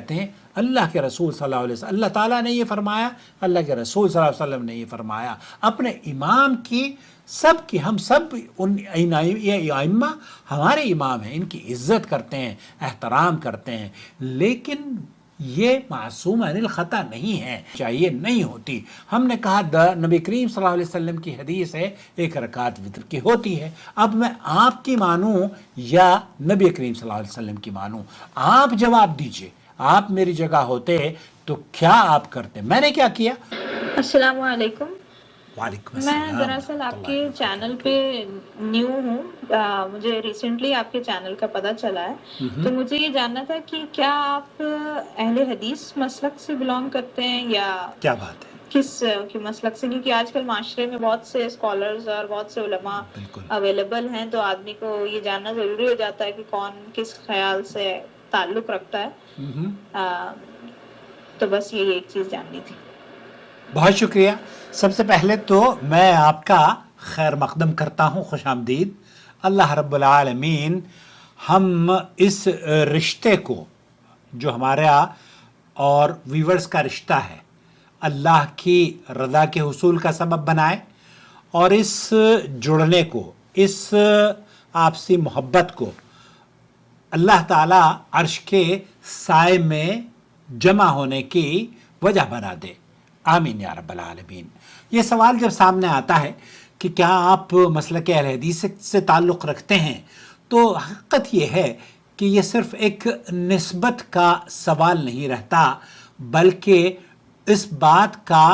کہتے ہیں اللہ کے رسول صلی اللہ علیہ وسلم، اللہ تعالیٰ نے یہ فرمایا، اللہ کے رسول صلی اللہ علیہ وسلم نے یہ فرمایا، اپنے امام کی سب کی، ہم سب یہ ائمہ ہمارے امام ہیں، ان کی عزت کرتے ہیں، احترام کرتے ہیں، لیکن یہ معصوم عن الخطا نہیں ہے، چاہیے نہیں ہوتی۔ ہم نے کہا نبی کریم صلی اللہ علیہ وسلم کی حدیث ہے 1 رکعت وتر کی ہوتی ہے، اب میں آپ کی مانوں یا نبی کریم صلی اللہ علیہ وسلم کی مانوں؟ آپ جواب دیجئے، آپ میری جگہ ہوتے تو کیا آپ کرتے؟ میں نے کیا کیا؟ السلام علیکم۔ وعلیکم میں السلام دراصل آپ ورحمۃ کے اللہ چینل پہ نیو ہوں، مجھے ریسنٹلی آپ کے چینل کا پتہ چلا ہے، تو مجھے یہ جاننا تھا کہ کیا آپ اہل حدیث مسلک سے بلانگ کرتے ہیں یا کیا بات ہے، کس کی مسلک سے؟ کیونکہ آج کل معاشرے میں بہت سے اسکالرز اور بہت سے علماء بالکل اویلیبل ہیں، تو آدمی کو یہ جاننا ضروری ہو جاتا ہے کہ کون کس خیال سے تعلق رکھتا ہے، تو بس یہ ایک چیز جاننی تھی۔ بہت شکریہ۔ سب سے پہلے تو میں آپ کا خیر مقدم کرتا ہوں، خوش آمدید۔ اللہ رب العالمین ہم اس رشتے کو جو ہمارا اور ویورز کا رشتہ ہے اللہ کی رضا کے حصول کا سبب بنائے، اور اس جڑنے کو، اس آپسی محبت کو اللہ تعالیٰ عرش کے سائے میں جمع ہونے کی وجہ بنا دے، آمین یا رب العالمین۔ یہ سوال جب سامنے آتا ہے کہ کیا آپ مسلک اہل حدیث سے تعلق رکھتے ہیں، تو حقیقت یہ ہے کہ یہ صرف ایک نسبت کا سوال نہیں رہتا، بلکہ اس بات کا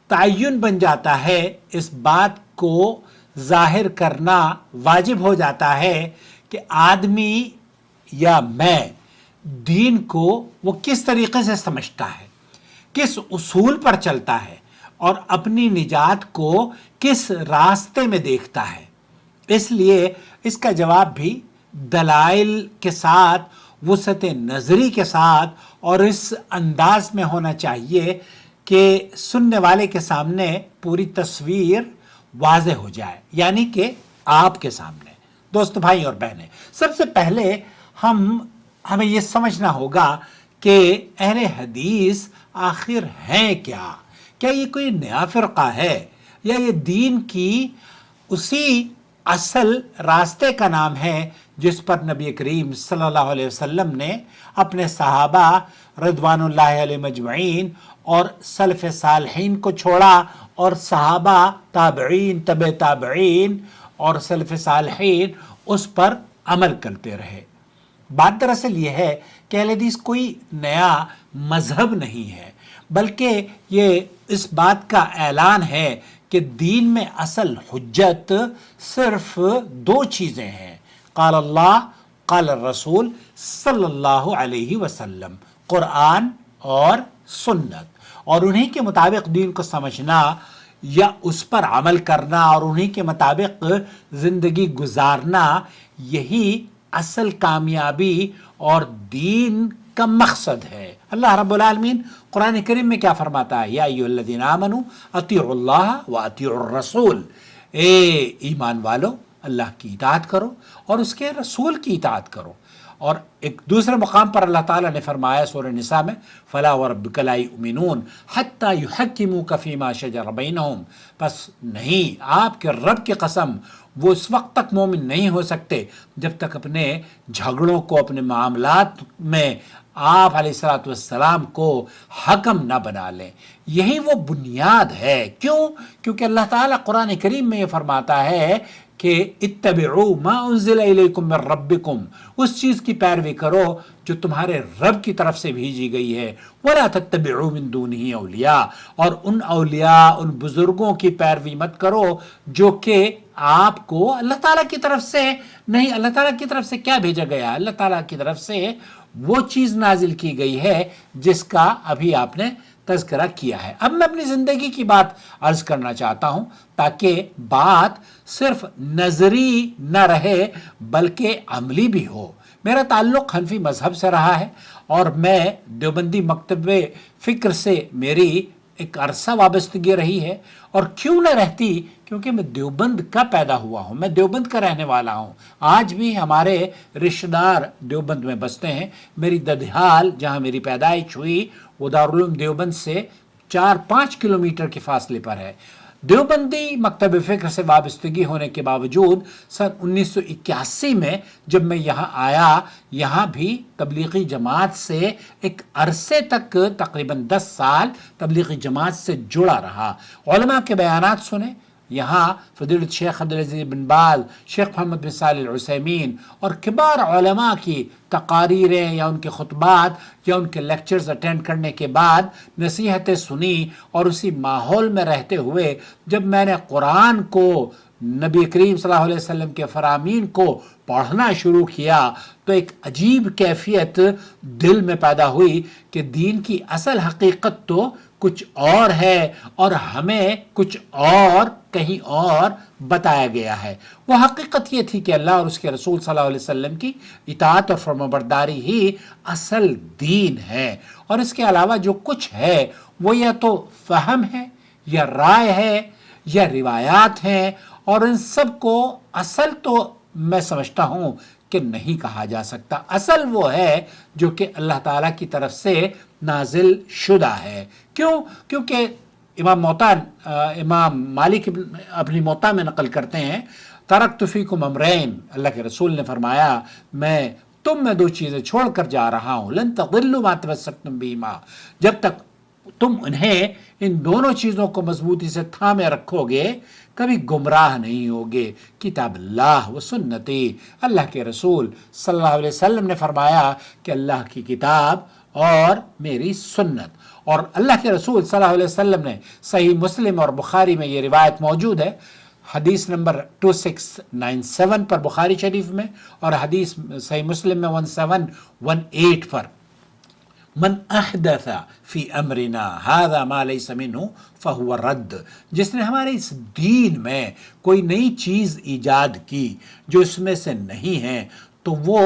تعین بن جاتا ہے، اس بات کو ظاہر کرنا واجب ہو جاتا ہے کہ آدمی یا میں دین کو وہ کس طریقے سے سمجھتا ہے، کس اصول پر چلتا ہے، اور اپنی نجات کو کس راستے میں دیکھتا ہے۔ اس لیے اس کا جواب بھی دلائل کے ساتھ، وسعت نظری کے ساتھ، اور اس انداز میں ہونا چاہیے کہ سننے والے کے سامنے پوری تصویر واضح ہو جائے، یعنی کہ آپ کے سامنے۔ دوست بھائی اور بہنیں، سب سے پہلے ہمیں یہ سمجھنا ہوگا کہ اہل حدیث آخر ہیں کیا؟ کیا یہ کوئی نیا فرقہ ہے، یا یہ دین کی اسی اصل راستے کا نام ہے جس پر نبی کریم صلی اللہ علیہ وسلم نے اپنے صحابہ رضوان اللہ علیہ مجمعین اور سلف صالحین کو چھوڑا، اور صحابہ، تابعین، تبع تابعین اور سلف صالحین اس پر عمل کرتے رہے؟ بات دراصل یہ ہے کہ اہل حدیث کوئی نیا مذہب نہیں ہے، بلکہ یہ اس بات کا اعلان ہے کہ دین میں اصل حجت صرف 2 چیزیں ہیں، قال اللہ، قال الرسول صلی اللہ علیہ وسلم، قرآن اور سنت، اور انہی کے مطابق دین کو سمجھنا یا اس پر عمل کرنا اور انہی کے مطابق زندگی گزارنا، یہی اصل کامیابی اور دین کا مقصد ہے۔ اللہ رب العالمین قرآن کریم میں کیا فرماتا ہے؟ یا ایھا الذین آمنوا اطیعوا اللہ واطیعوا الرسول، اے ایمان والو، اللہ کی اطاعت کرو اور اس کے رسول کی اطاعت کرو۔ اور ایک دوسرے مقام پر اللہ تعالیٰ نے فرمایا سورہ نساء میں، فلا وربک لا یؤمنون حتی یحکموک فیما شجر بینہم، پس نہیں، آپ کے رب کی قسم، وہ اس وقت تک مومن نہیں ہو سکتے جب تک اپنے جھگڑوں کو، اپنے معاملات میں آپ علیہ السلام کو حکم نہ بنا لیں۔ یہی وہ بنیاد ہے۔ کیوں؟ کیونکہ اللہ تعالیٰ قرآن کریم میں یہ فرماتا ہے کہ اتبعوا ما انزل الیکم من ربکم، اس چیز کی پیروی کرو جو تمہارے رب کی طرف سے بھیجی گئی ہے، ولا تتبعوا من دونہ اولیاء، اور ان اولیاء، ان بزرگوں کی پیروی مت کرو جو کہ آپ کو اللہ تعالیٰ کی طرف سے نہیں۔ اللہ تعالیٰ کی طرف سے کیا بھیجا گیا؟ اللہ تعالیٰ کی طرف سے وہ چیز نازل کی گئی ہے جس کا ابھی آپ نے تذکرہ کیا ہے۔ اب میں اپنی زندگی کی بات عرض کرنا چاہتا ہوں تاکہ بات صرف نظری نہ رہے بلکہ عملی بھی ہو۔ میرا تعلق حنفی مذہب سے رہا ہے، اور میں دیوبندی مکتب فکر سے میری ایک عرصہ وابستگی رہی ہے، اور کیوں نہ رہتی، کیونکہ میں دیوبند کا پیدا ہوا ہوں، میں دیوبند کا رہنے والا ہوں۔ آج بھی ہمارے رشتہ دار دیوبند میں بستے ہیں۔ میری ددھیال جہاں میری پیدائش ہوئی وہ دارالعلوم دیوبند سے 4-5 کلومیٹر کے فاصلے پر ہے۔ دیوبندی مکتب فکر سے وابستگی ہونے کے باوجود سن 1981 میں جب میں یہاں آیا، یہاں بھی تبلیغی جماعت سے ایک عرصے تک تقریباً 10 سال تبلیغی جماعت سے جڑا رہا۔ علماء کے بیانات سنے، یہاں فضیلت شیخ عبدالعزیز بن باز، شیخ محمد بن صالح العثیمین اور کبار علماء کی تقاریریں یا ان کے خطبات یا ان کے لیکچرز اٹینڈ کرنے کے بعد نصیحتیں سنی، اور اسی ماحول میں رہتے ہوئے جب میں نے قرآن کو، نبی کریم صلی اللہ علیہ وسلم کے فرامین کو پڑھنا شروع کیا تو ایک عجیب کیفیت دل میں پیدا ہوئی کہ دین کی اصل حقیقت تو کچھ اور ہے اور ہمیں کچھ اور کہیں اور بتایا گیا ہے۔ وہ حقیقت یہ تھی کہ اللہ اور اس کے رسول صلی اللہ علیہ وسلم کی اطاعت اور فرمانبرداری ہی اصل دین ہے، اور اس کے علاوہ جو کچھ ہے وہ یا تو فہم ہے یا رائے ہے یا روایات ہیں، اور ان سب کو اصل تو میں سمجھتا ہوں کہ نہیں کہا جا سکتا۔ اصل وہ ہے جو کہ اللہ تعالیٰ کی طرف سے نازل شدہ ہے۔ کیوں؟ کیونکہ امام مالک اپنی موطا میں نقل کرتے ہیں، ترکت فیکم امرین، اللہ کے رسول نے فرمایا میں تم میں 2 چیزیں چھوڑ کر جا رہا ہوں، لن تضلوا ما تمسکتم بہما، جب تک تم انہیں ان دونوں چیزوں کو مضبوطی سے تھامے رکھو گے کبھی گمراہ نہیں ہوگے، کتاب اللہ و سنتی، اللہ کے رسول صلی اللہ علیہ وسلم نے فرمایا کہ اللہ کی کتاب اور میری سنت، اور اللہ کے رسول صلی اللہ علیہ وسلم نے صحیح مسلم اور بخاری میں یہ روایت موجود ہے، حدیث نمبر 2697 پر بخاری شریف میں، اور حدیث صحیح مسلم میں 1718 پر، من احدث فی امرنا هذا ما لیس منہ فہو رد، جس نے ہمارے اس دین میں کوئی نئی چیز ایجاد کی جو اس میں سے نہیں ہے تو وہ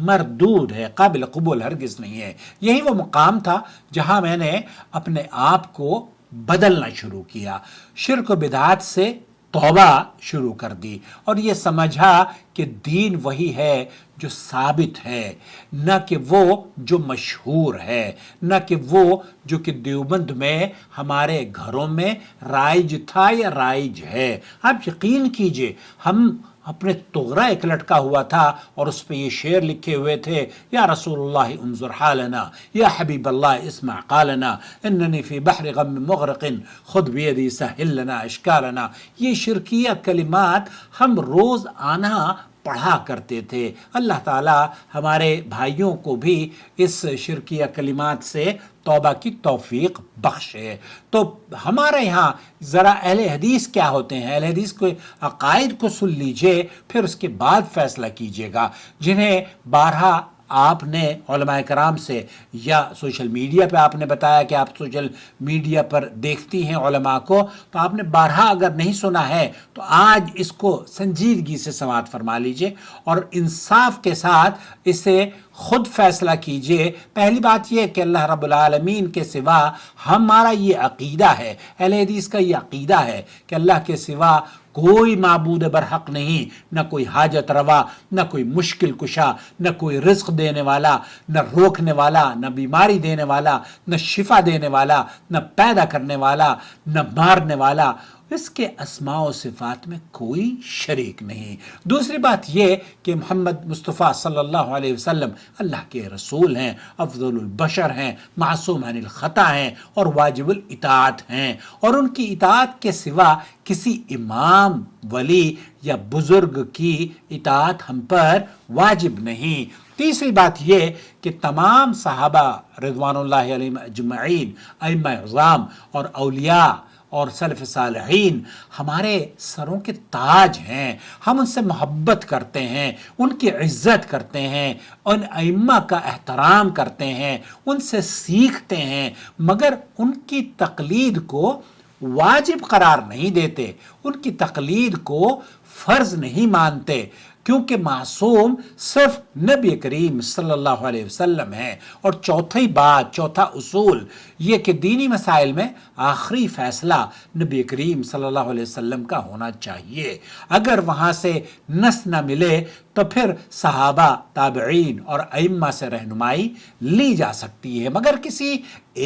مردود ہے، قابل قبول ہرگز نہیں ہے۔ یہی وہ مقام تھا جہاں میں نے اپنے آپ کو بدلنا شروع کیا، شرک و بدعات سے توبہ شروع کر دی، اور یہ سمجھا کہ دین وہی ہے جو ثابت ہے، نہ کہ وہ جو مشہور ہے، نہ کہ وہ جو کہ دیوبند میں ہمارے گھروں میں رائج تھا یا رائج ہے۔ آپ یقین کیجئے، ہم اپنے تغرا ایک لٹکا ہوا تھا اور اس پہ یہ شعر لکھے ہوئے تھے، یا رسول اللہ انظر حالنا، یا حبیب اللہ اسمع قالنا، اننی فی بحر غم مغرق خود بیدی سہل لنا اشکالنا۔ یہ شرکیہ کلمات ہم روز آنا پڑھا کرتے تھے۔ اللہ تعالیٰ ہمارے بھائیوں کو بھی اس شرکیہ کلمات سے توبہ کی توفیق بخشے۔ تو ہمارے یہاں ذرا اہل حدیث کیا ہوتے ہیں، اہل حدیث کو عقائد کو سن لیجئے، پھر اس کے بعد فیصلہ کیجئے گا، جنہیں بارہا آپ نے علماء کرام سے یا سوشل میڈیا پہ آپ نے بتایا کہ آپ سوشل میڈیا پر دیکھتی ہیں علماء کو، تو آپ نے بارہا اگر نہیں سنا ہے تو آج اس کو سنجیدگی سے سماعت فرما لیجئے اور انصاف کے ساتھ اسے خود فیصلہ کیجئے۔ پہلی بات یہ کہ اللہ رب العالمین کے سوا ہمارا یہ عقیدہ ہے، اہل حدیث کا یہ عقیدہ ہے کہ اللہ کے سوا کوئی معبود برحق نہیں، نہ کوئی حاجت روا، نہ کوئی مشکل کشا، نہ کوئی رزق دینے والا، نہ روکنے والا، نہ بیماری دینے والا، نہ شفا دینے والا، نہ پیدا کرنے والا، نہ مارنے والا، اس کے اسماء و صفات میں کوئی شریک نہیں۔ دوسری بات یہ کہ محمد مصطفیٰ صلی اللہ علیہ وسلم اللہ کے رسول ہیں، افضل البشر ہیں، معصوم عن الخطا ہیں اور واجب الاطاعت ہیں، اور ان کی اطاعت کے سوا کسی امام، ولی یا بزرگ کی اطاعت ہم پر واجب نہیں۔ تیسری بات یہ کہ تمام صحابہ رضوان اللہ علیہم اجمعین، ائمہ اعظام اور اولیاء اور سلف صالحین ہمارے سروں کے تاج ہیں، ہم ان سے محبت کرتے ہیں، ان کی عزت کرتے ہیں، ان ائمہ کا احترام کرتے ہیں، ان سے سیکھتے ہیں، مگر ان کی تقلید کو واجب قرار نہیں دیتے، ان کی تقلید کو فرض نہیں مانتے، کیونکہ معصوم صرف نبی کریم صلی اللہ علیہ وسلم ہیں۔ اور چوتھا اصول یہ کہ دینی مسائل میں آخری فیصلہ نبی کریم صلی اللہ علیہ وسلم کا ہونا چاہیے۔ اگر وہاں سے نص نہ ملے تو پھر صحابہ، تابعین اور ائمہ سے رہنمائی لی جا سکتی ہے، مگر کسی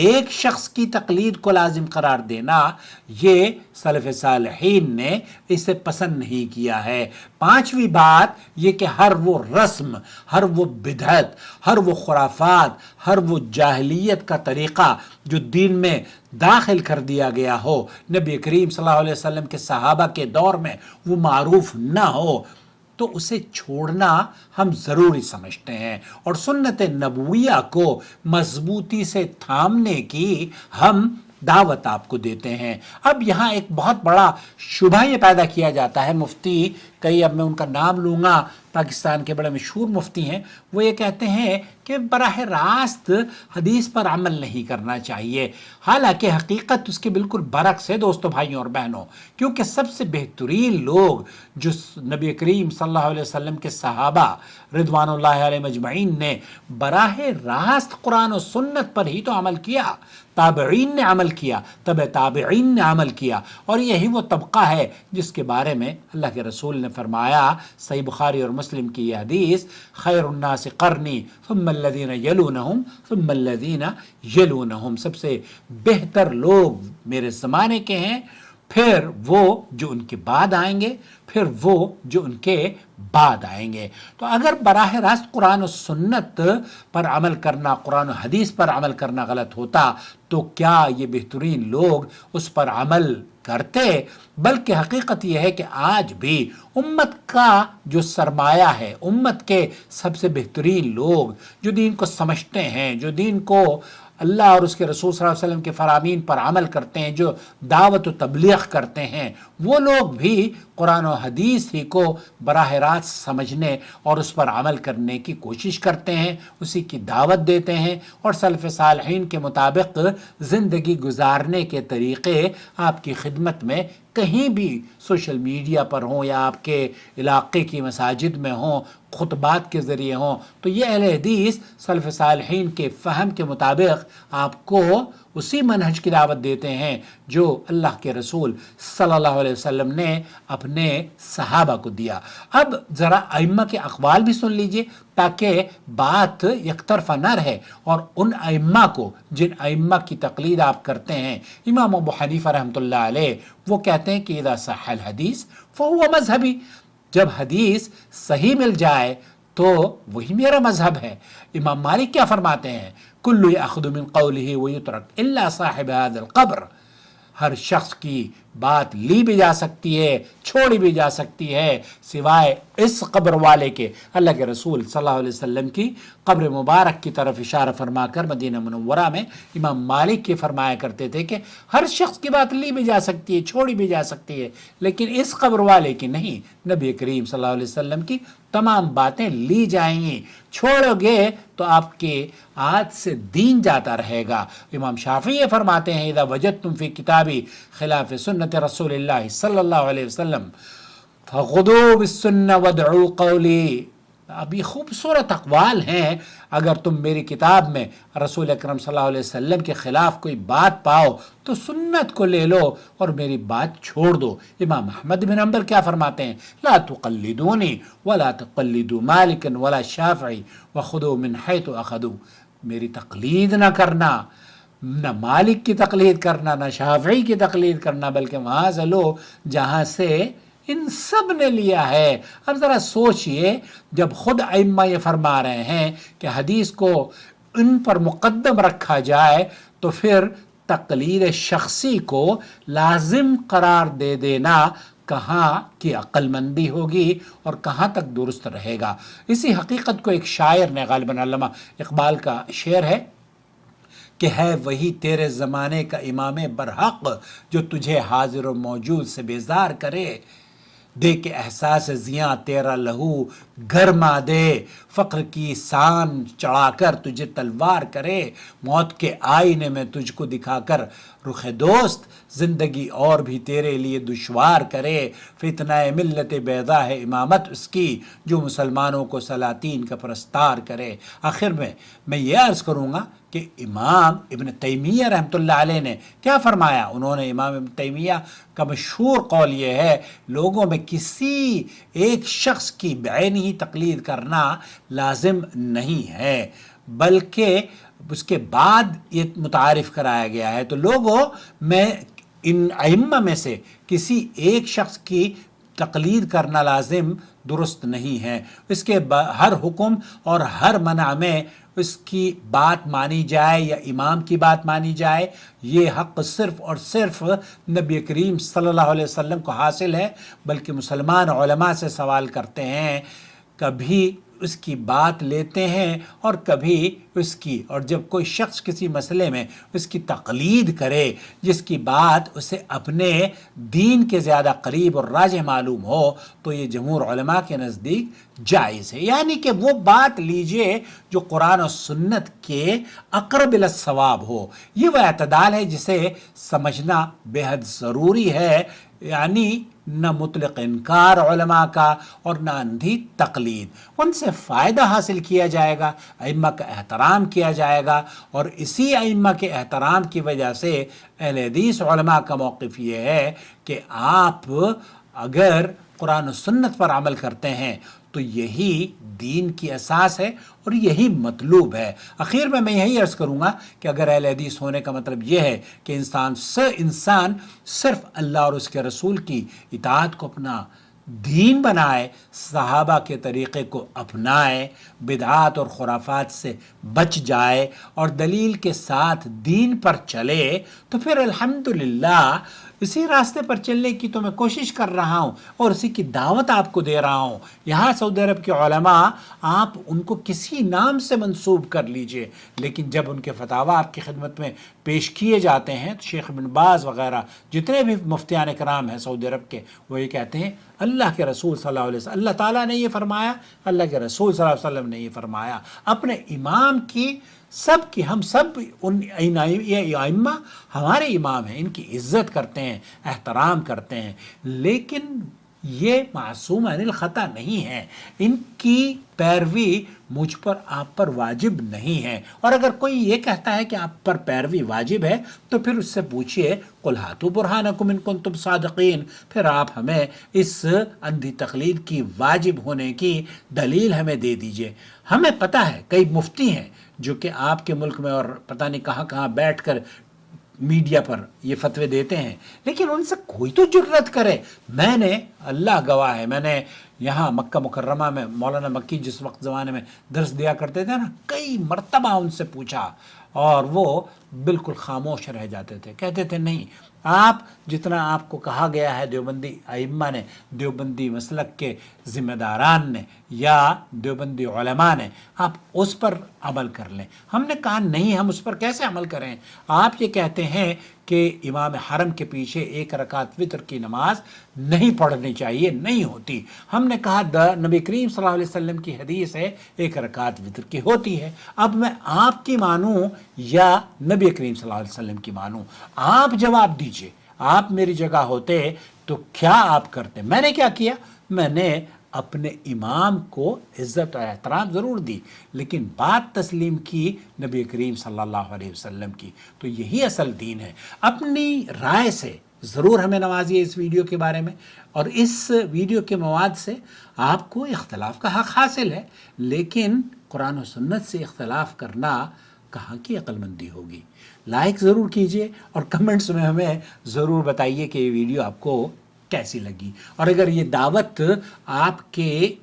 ایک شخص کی تقلید کو لازم قرار دینا یہ سلف صالحین نے اسے پسند نہیں کیا ہے۔ پانچویں بات یہ کہ ہر وہ رسم، ہر وہ بدعت، ہر وہ خرافات، ہر وہ جاہلیت کا طریقہ جو دین میں داخل کر دیا گیا ہو، نبی کریم صلی اللہ علیہ وسلم کے صحابہ کے دور میں وہ معروف نہ ہو، تو اسے چھوڑنا ہم ضروری سمجھتے ہیں، اور سنت نبویہ کو مضبوطی سے تھامنے کی ہم دعوت آپ کو دیتے ہیں۔ اب یہاں ایک بہت بڑا شبہ یہ پیدا کیا جاتا ہے، مفتی کئی، اب میں ان کا نام لوں گا، پاکستان کے بڑے مشہور مفتی ہیں، وہ یہ کہتے ہیں کہ براہ راست حدیث پر عمل نہیں کرنا چاہیے، حالانکہ حقیقت اس کے بالکل برعکس ہے دوستو، بھائیوں اور بہنوں، کیونکہ سب سے بہترین لوگ جو نبی کریم صلی اللہ علیہ وسلم کے صحابہ رضوان اللہ علیہ مجمعین نے براہ راست قرآن و سنت پر ہی تو عمل کیا، تابعین نے عمل کیا، تبع تابعین نے عمل کیا، اور یہی وہ طبقہ ہے جس کے بارے میں اللہ کے رسول نے فرمایا، صحیح بخاری اور مسلم کی یہ حدیث، خیر الناس قرنی ثم الذین یلونہم ثم الذین یلونہم، سب سے بہتر لوگ میرے زمانے کے ہیں، پھر وہ جو ان کے بعد آئیں گے، پھر وہ جو ان کے بعد آئیں گے۔ تو اگر براہ راست قرآن و سنت پر عمل کرنا، قرآن و حدیث پر عمل کرنا غلط ہوتا تو کیا یہ بہترین لوگ اس پر عمل کرتے؟ بلکہ حقیقت یہ ہے کہ آج بھی امت کا جو سرمایہ ہے، امت کے سب سے بہترین لوگ جو دین کو سمجھتے ہیں، جو دین کو اللہ اور اس کے رسول صلی اللہ علیہ وسلم کے فرامین پر عمل کرتے ہیں، جو دعوت و تبلیغ کرتے ہیں، وہ لوگ بھی قرآن و حدیث ہی کو براہ راست سمجھنے اور اس پر عمل کرنے کی کوشش کرتے ہیں، اسی کی دعوت دیتے ہیں، اور سلف صالحین کے مطابق زندگی گزارنے کے طریقے آپ کی خدمت میں کہیں بھی سوشل میڈیا پر ہوں یا آپ کے علاقے کی مساجد میں ہوں، خطبات کے ذریعے ہوں، تو یہ اہل حدیث سلف صالحین کے فہم کے مطابق آپ کو اسی منہج کی دعوت دیتے ہیں جو اللہ کے رسول صلی اللہ علیہ وسلم نے اپنے صحابہ کو دیا۔ اب ذرا ائمہ کے اقوال بھی سن لیجئے تاکہ بات یک طرفہ نہ رہے، اور ان ائمہ کو جن ائمہ کی تقلید آپ کرتے ہیں، امام ابو حنیفہ رحمۃ اللہ علیہ، وہ کہتے ہیں کہ اذا صح الحدیث فہو مذہبی، جب حدیث صحیح مل جائے تو وہی میرا مذہب ہے۔ امام مالک کیا فرماتے ہیں؟ کل یاخذ من قولہ ویترک الا صاحب هذا القبر، ہر شخص کی بات لی بھی جا سکتی ہے، چھوڑی بھی جا سکتی ہے، سوائے اس قبر والے کے۔ اللہ کے رسول صلی اللہ علیہ وسلم کی قبر مبارک کی طرف اشارہ فرما کر مدینہ منورہ میں امام مالک کی فرمایا کرتے تھے کہ ہر شخص کی بات لی بھی جا سکتی ہے، چھوڑی بھی جا سکتی ہے، لیکن اس قبر والے کی نہیں۔ نبی کریم صلی اللہ علیہ وسلم کی تمام باتیں لی جائیں گی، چھوڑو گے تو آپ کے ہاتھ سے دین جاتا رہے گا۔ امام شافعی یہ فرماتے ہیں اذا وجدتم فی کتابی خلاف سنت رسول اللہ صلی اللہ علیہ وسلم فخذوا بالسنہ وادعوا قولی۔ اب یہ خوبصورت اقوال ہیں، اگر تم میری کتاب میں رسول اکرم صلی اللہ علیہ وسلم کے خلاف کوئی بات پاؤ تو سنت کو لے لو اور میری بات چھوڑ دو۔ امام احمد بن حنبل کیا فرماتے ہیں؟ لا تقلدونی ولا تقلدوا مالکا ولا شافعی وخذوا من حیث اخذوا، میری تقلید نہ کرنا، نہ مالک کی تقلید کرنا، نہ شافعی کی تقلید کرنا، بلکہ وہاں سے لو جہاں سے ان سب نے لیا ہے۔ اب ذرا سوچئے، جب خود ائمہ یہ فرما رہے ہیں کہ حدیث کو ان پر مقدم رکھا جائے تو پھر تقلید شخصی کو لازم قرار دے دینا کہاں کی عقل مندی ہوگی اور کہاں تک درست رہے گا۔ اسی حقیقت کو ایک شاعر نے، غالباً علامہ اقبال کا شعر ہے کہ ہے وہی تیرے زمانے کا امام برحق جو تجھے حاضر و موجود سے بیزار کرے، دے کے احساس زیاں تیرا لہو گرما دے، فقر کی سان چڑھا کر تجھے تلوار کرے، موت کے آئینے میں تجھ کو دکھا کر رخ دوست زندگی اور بھی تیرے لیے دشوار کرے، فتنہ ملت بیضا ہے امامت اس کی جو مسلمانوں کو سلاطین کا پرستار کرے۔ آخر میں یہ عرض کروں گا کہ امام ابن تیمیہ رحمۃ اللہ علیہ نے کیا فرمایا۔ انہوں نے، امام ابن تیمیہ کا مشہور قول یہ ہے، لوگوں میں کسی ایک شخص کی بعینی تقلید کرنا لازم نہیں ہے، بلکہ اس کے بعد یہ متعارف کرایا گیا ہے۔ تو لوگوں میں ان ائمہ میں سے کسی ایک شخص کی تقلید کرنا لازم درست نہیں ہے، اس کے ہر حکم اور ہر منع میں اس کی بات مانی جائے یا امام کی بات مانی جائے، یہ حق صرف اور صرف نبی کریم صلی اللہ علیہ وسلم کو حاصل ہے۔ بلکہ مسلمان علماء سے سوال کرتے ہیں، کبھی اس کی بات لیتے ہیں اور کبھی اس کی، اور جب کوئی شخص کسی مسئلے میں اس کی تقلید کرے جس کی بات اسے اپنے دین کے زیادہ قریب اور راجح معلوم ہو، تو یہ جمہور علماء کے نزدیک جائز ہے، یعنی کہ وہ بات لیجئے جو قرآن و سنت کے اقرب الی الصواب ہو۔ یہ وہ اعتدال ہے جسے سمجھنا بے حد ضروری ہے، یعنی نہ مطلق انکار علماء کا اور نہ اندھی تقلید۔ ان سے فائدہ حاصل کیا جائے گا، ائمہ کا احترام کیا جائے گا، اور اسی ائمہ کے احترام کی وجہ سے اہل حدیث علماء کا موقف یہ ہے کہ آپ اگر قرآن و سنت پر عمل کرتے ہیں تو یہی دین کی اساس ہے اور یہی مطلوب ہے۔ اخیر میں یہی عرض کروں گا کہ اگر اہل حدیث ہونے کا مطلب یہ ہے کہ انسان صرف اللہ اور اس کے رسول کی اطاعت کو اپنا دین بنائے، صحابہ کے طریقے کو اپنائے، بدعات اور خرافات سے بچ جائے اور دلیل کے ساتھ دین پر چلے، تو پھر الحمدللہ اسی راستے پر چلنے کی تو میں کوشش کر رہا ہوں اور اسی کی دعوت آپ کو دے رہا ہوں۔ یہاں سعودی عرب کے علماء، آپ ان کو کسی نام سے منسوب کر لیجئے، لیکن جب ان کے فتاویٰ آپ کی خدمت میں پیش کیے جاتے ہیں تو شیخ ابن باز وغیرہ جتنے بھی مفتیان کرام ہیں سعودی عرب کے، وہ یہ کہتے ہیں اللہ کے رسول صلی اللہ علیہ وسلم، اللہ تعالیٰ نے یہ فرمایا، اللہ کے رسول صلی اللہ علیہ وسلم نے یہ فرمایا۔ اپنے امام کی سب کی، ہم سب یہ ائمہ ہمارے امام ہیں، ان کی عزت کرتے ہیں، احترام کرتے ہیں، لیکن یہ معصوم عن الخطا نہیں ہے، ان کی پیروی مجھ پر آپ پر واجب نہیں ہے۔ اور اگر کوئی یہ کہتا ہے کہ آپ پر پیروی واجب ہے تو پھر اس سے پوچھئے قل ہاتوا برہانکم ان کنتم صادقین، پھر آپ ہمیں اس اندھی تقلید کی واجب ہونے کی دلیل ہمیں دے دیجئے۔ ہمیں پتہ ہے کئی مفتی ہیں جو کہ آپ کے ملک میں اور پتہ نہیں کہاں کہاں بیٹھ کر میڈیا پر یہ فتوے دیتے ہیں، لیکن ان سے کوئی تو جرت کرے۔ میں نے، اللہ گواہ ہے، میں نے یہاں مکہ مکرمہ میں مولانا مکی جس وقت زمانے میں درس دیا کرتے تھے نا، کئی مرتبہ ان سے پوچھا اور وہ بالکل خاموش رہ جاتے تھے، کہتے تھے نہیں، آپ جتنا آپ کو کہا گیا ہے دیوبندی ائمہ نے، دیوبندی مسلک کے ذمہ داران نے یا دیوبندی علماء نے، آپ اس پر عمل کر لیں۔ ہم نے کہا نہیں، ہم اس پر کیسے عمل کریں؟ آپ یہ کہتے ہیں کہ امام حرم کے پیچھے 1 رکعت وتر کی نماز نہیں پڑھنی چاہیے، نہیں ہوتی۔ ہم نے کہا نبی کریم صلی اللہ علیہ وسلم کی حدیث ہے 1 رکعت وتر کی ہوتی ہے۔ اب میں آپ کی مانوں یا نبی کریم صلی اللہ علیہ وسلم کی مانوں؟ آپ جواب دیجئے، آپ میری جگہ ہوتے تو کیا آپ کرتے؟ میں نے کیا کیا؟ میں نے اپنے امام کو عزت و احترام ضرور دی، لیکن بات تسلیم کی نبی کریم صلی اللہ علیہ وسلم کی۔ تو یہی اصل دین ہے۔ اپنی رائے سے ضرور ہمیں نوازیے اس ویڈیو کے بارے میں، اور اس ویڈیو کے مواد سے آپ کو اختلاف کا حق حاصل ہے، لیکن قرآن و سنت سے اختلاف کرنا کہاں کی عقل مندی ہوگی؟ لائک ضرور کیجئے اور کمنٹس میں ہمیں ضرور بتائیے کہ یہ ویڈیو آپ کو کیسی لگی، اور اگر یہ دعوت آپ کے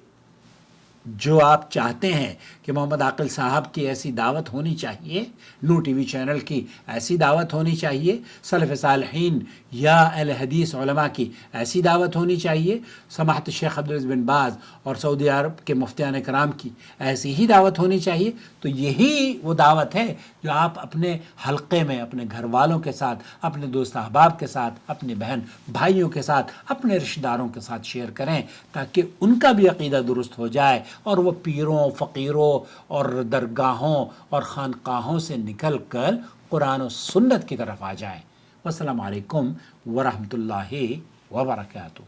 جو آپ چاہتے ہیں کہ محمد عاقل صاحب کی ایسی دعوت ہونی چاہیے، نو ٹی وی چینل کی ایسی دعوت ہونی چاہیے، سلف صالحین یا اہل حدیث علماء کی ایسی دعوت ہونی چاہیے، سماحت الشیخ عبدالعزیز بن باز اور سعودی عرب کے مفتیان کرام کی ایسی ہی دعوت ہونی چاہیے، تو یہی وہ دعوت ہے جو آپ اپنے حلقے میں اپنے گھر والوں کے ساتھ، اپنے دوست احباب کے ساتھ، اپنے بہن بھائیوں کے ساتھ، اپنے رشتہ داروں کے ساتھ شیئر کریں، تاکہ ان کا بھی عقیدہ درست ہو جائے اور وہ پیروں، فقیروں اور درگاہوں اور خانقاہوں سے نکل کر قرآن و سنت کی طرف آ جائیں۔ والسلام علیکم ورحمۃ اللہ وبرکاتہ۔